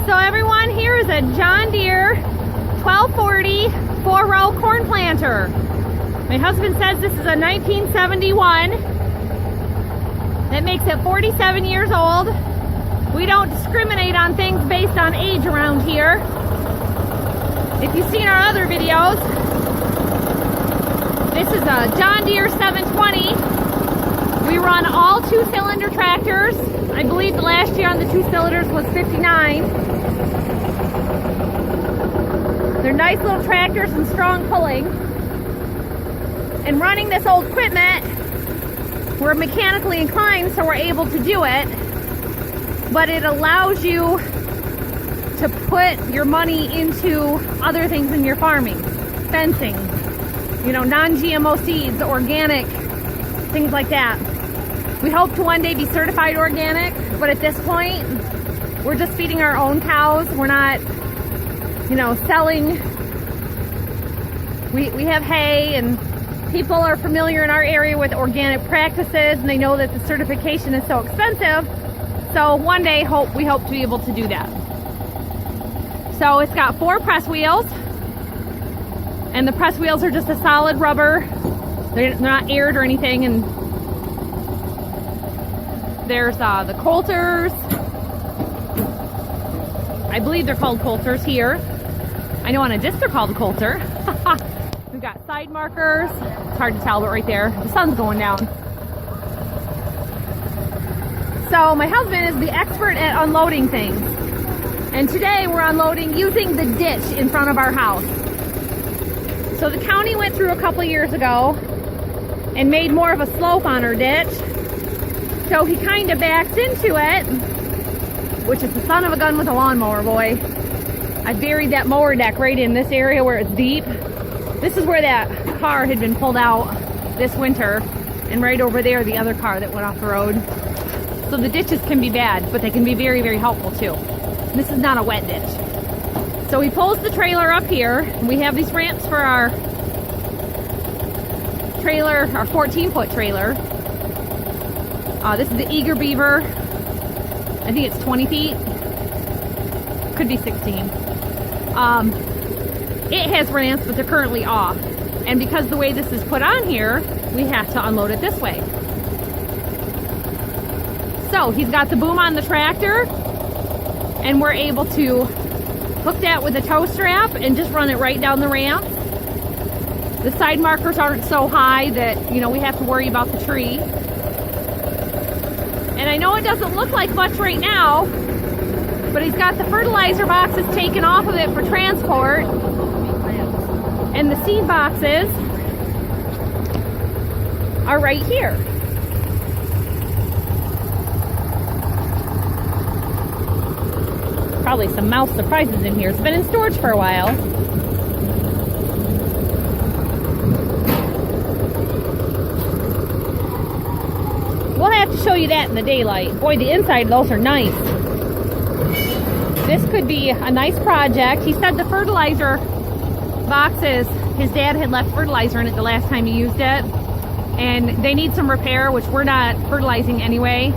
So everyone, here is a John Deere 1240 4-row corn planter. My husband says this is a 1971. That makes it 47 years old. We don't discriminate on things based on age around here. If you've seen our other videos, this is a John Deere 720. We run all 2-cylinder tractors. I believe the last year on the 2 cylinders was 59. They're nice little tractors and strong pulling. And running this old equipment, we're mechanically inclined, so we're able to do it. But it allows you to put your money into other things in your farming. Fencing, you know, non-GMO seeds, organic, things like that. We hope to one day be certified organic, but at this point, we're just feeding our own cows. We're not, you know, selling. We have hay, and people are familiar in our area with organic practices, and they know that the certification is so expensive. So one day we hope to be able to do that. So it's got 4 press wheels, and the press wheels are just a solid rubber. They're not aired or anything. And there's the coulters. I believe they're called coulters here. I know on a disc they're called a coulter. We've got side markers. It's hard to tell, but right there, the sun's going down. So my husband is the expert at unloading things. And today we're unloading using the ditch in front of our house. So the county went through a couple years ago and made more of a slope on our ditch. So he kind of backs into it, which is the son of a gun with a lawnmower, boy. I buried that mower deck right in this area where it's deep. This is where that car had been pulled out this winter, and right over there the other car that went off the road. So the ditches can be bad, but they can be very, very helpful too. This is not a wet ditch. So he pulls the trailer up here. We have these ramps for our trailer, our 14-foot trailer. This is the Eager Beaver. I think it's 20 feet. Could be 16. It has ramps, but they're currently off. And because the way this is put on here, we have to unload it this way. So he's got the boom on the tractor, and we're able to hook that with a tow strap and just run it right down the ramp. The side markers aren't so high that, you know, we have to worry about the tree. And I know it doesn't look like much right now, but he's got the fertilizer boxes taken off of it for transport. And the seed boxes are right here. Probably some mouse surprises in here. It's been in storage for a while. We'll have to show you that in the daylight. Boy, the inside of those are nice. This could be a nice project. He said the fertilizer boxes, his dad had left fertilizer in it the last time he used it, and they need some repair, which we're not fertilizing anyway.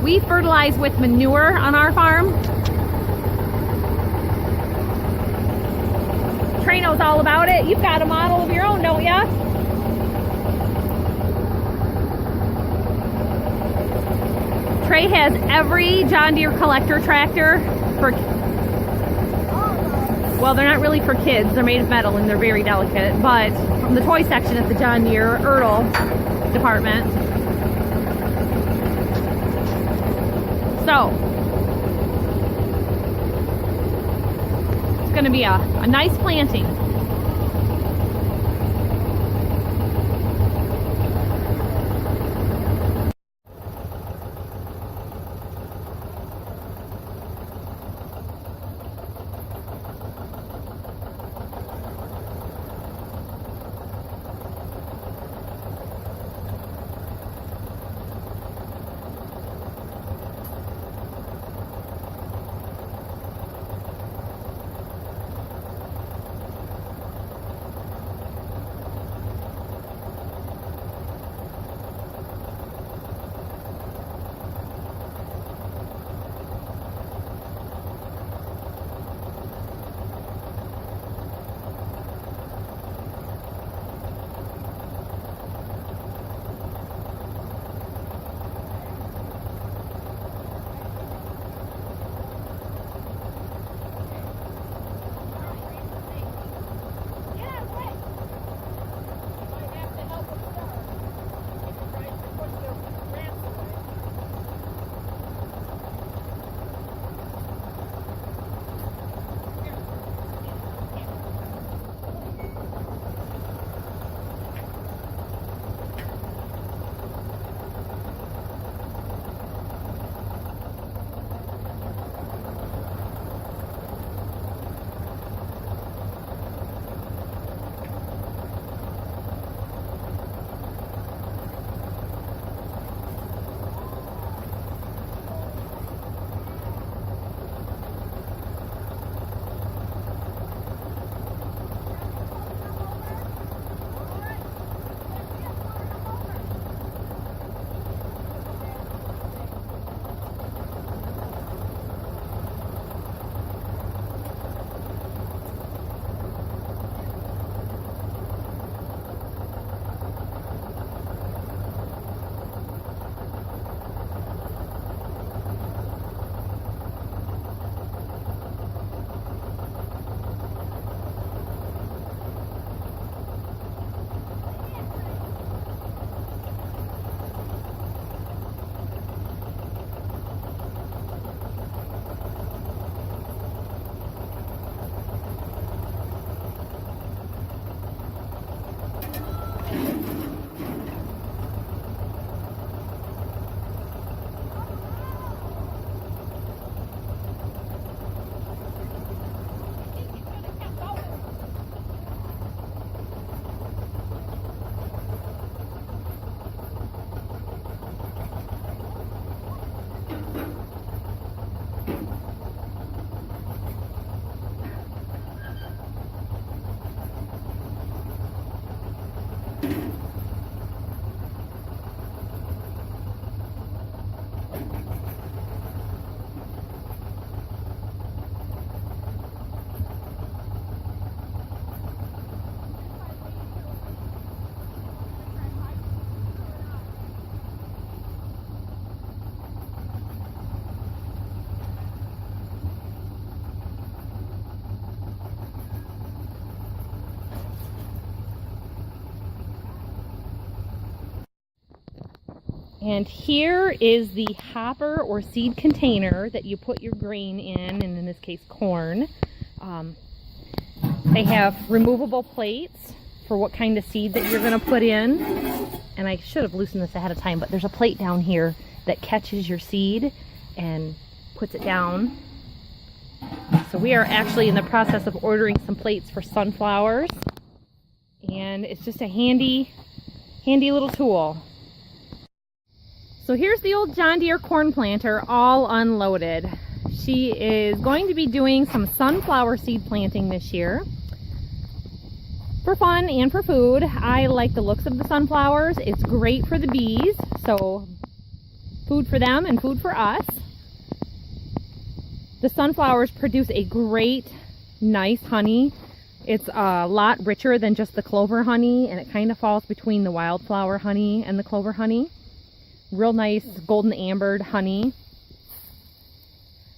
We fertilize with manure on our farm. Trey knows all about it. You've got a model of your own, don't ya? Trey has every John Deere collector tractor for, well, they're not really for kids. They're made of metal and they're very delicate, but from the toy section at the John Deere Ertl department. So, it's going to be a nice planting. And here is the hopper or seed container that you put your grain in and in this case corn. They have removable plates for what kind of seed that you're going to put in. And I should have loosened this ahead of time, but there's a plate down here that catches your seed and puts it down. So we are actually in the process of ordering some plates for sunflowers. And it's just a handy little tool. So here's the old John Deere corn planter all unloaded. She is going to be doing some sunflower seed planting this year. For fun and for food. I like the looks of the sunflowers. It's great for the bees, so food for them and food for us. The sunflowers produce a great, nice honey. It's a lot richer than just the clover honey, and it kind of falls between the wildflower honey and the clover honey. Real nice golden ambered honey.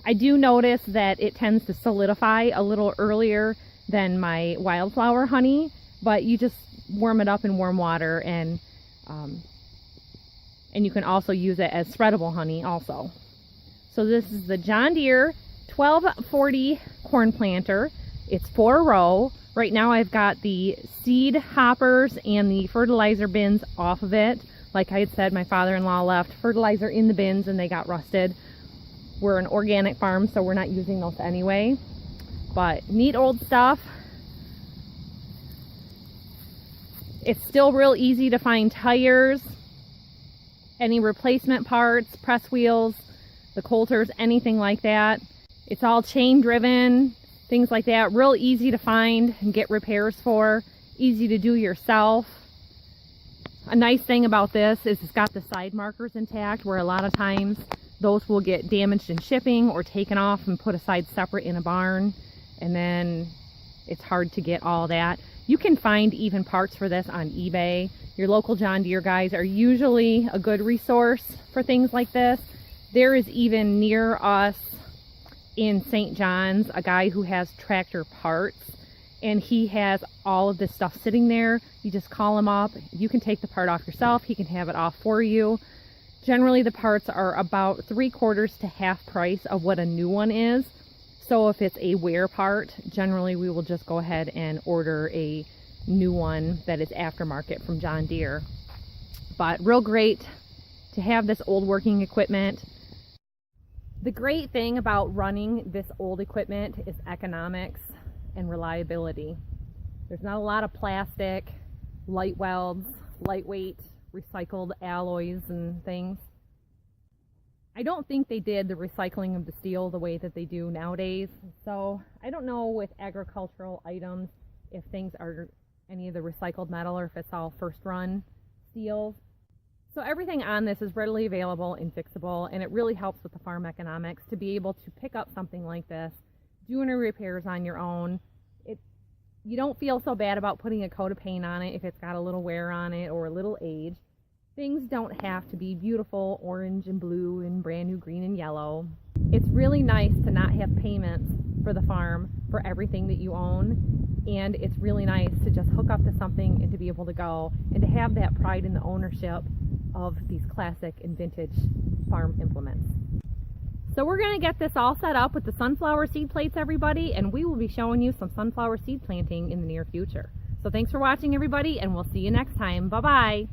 I do notice that it tends to solidify a little earlier than my wildflower honey, but you just warm it up in warm water, and you can also use it as spreadable honey also. So this is the John Deere 1240 corn planter. It's 4-row. Right now I've got the seed hoppers and the fertilizer bins off of it. Like I had said, my father-in-law left fertilizer in the bins and they got rusted. We're an organic farm, so we're not using those anyway. But neat old stuff. It's still real easy to find tires, any replacement parts, press wheels, the coulters, anything like that. It's all chain driven, things like that. Real easy to find and get repairs for, easy to do yourself. A nice thing about this is it's got the side markers intact, where a lot of times those will get damaged in shipping or taken off and put aside separate in a barn, and then it's hard to get all that. You can find even parts for this on eBay. Your local John Deere guys are usually a good resource for things like this. There is even near us in St. John's a guy who has tractor parts, and he has all of this stuff sitting there. You just call him up. You can take the part off yourself. He can have it off for you. Generally the parts are about 3/4 to half price of what a new one is. So if it's a wear part, generally we will just go ahead and order a new one that is aftermarket from John Deere. But real great to have this old working equipment. The great thing about running this old equipment is economics and reliability. There's not a lot of plastic, light welds, lightweight, recycled alloys and things. I don't think they did the recycling of the steel the way that they do nowadays. So I don't know with agricultural items if things are any of the recycled metal or if it's all first run steel. So everything on this is readily available and fixable, and it really helps with the farm economics to be able to pick up something like this, do any repairs on your own. You don't feel so bad about putting a coat of paint on it if it's got a little wear on it or a little age. Things don't have to be beautiful orange and blue and brand new green and yellow. It's really nice to not have payments for the farm for everything that you own, and it's really nice to just hook up to something and to be able to go and to have that pride in the ownership of these classic and vintage farm implements. So we're going to get this all set up with the sunflower seed plates, everybody, and we will be showing you some sunflower seed planting in the near future. So thanks for watching, everybody, and we'll see you next time. Bye-bye.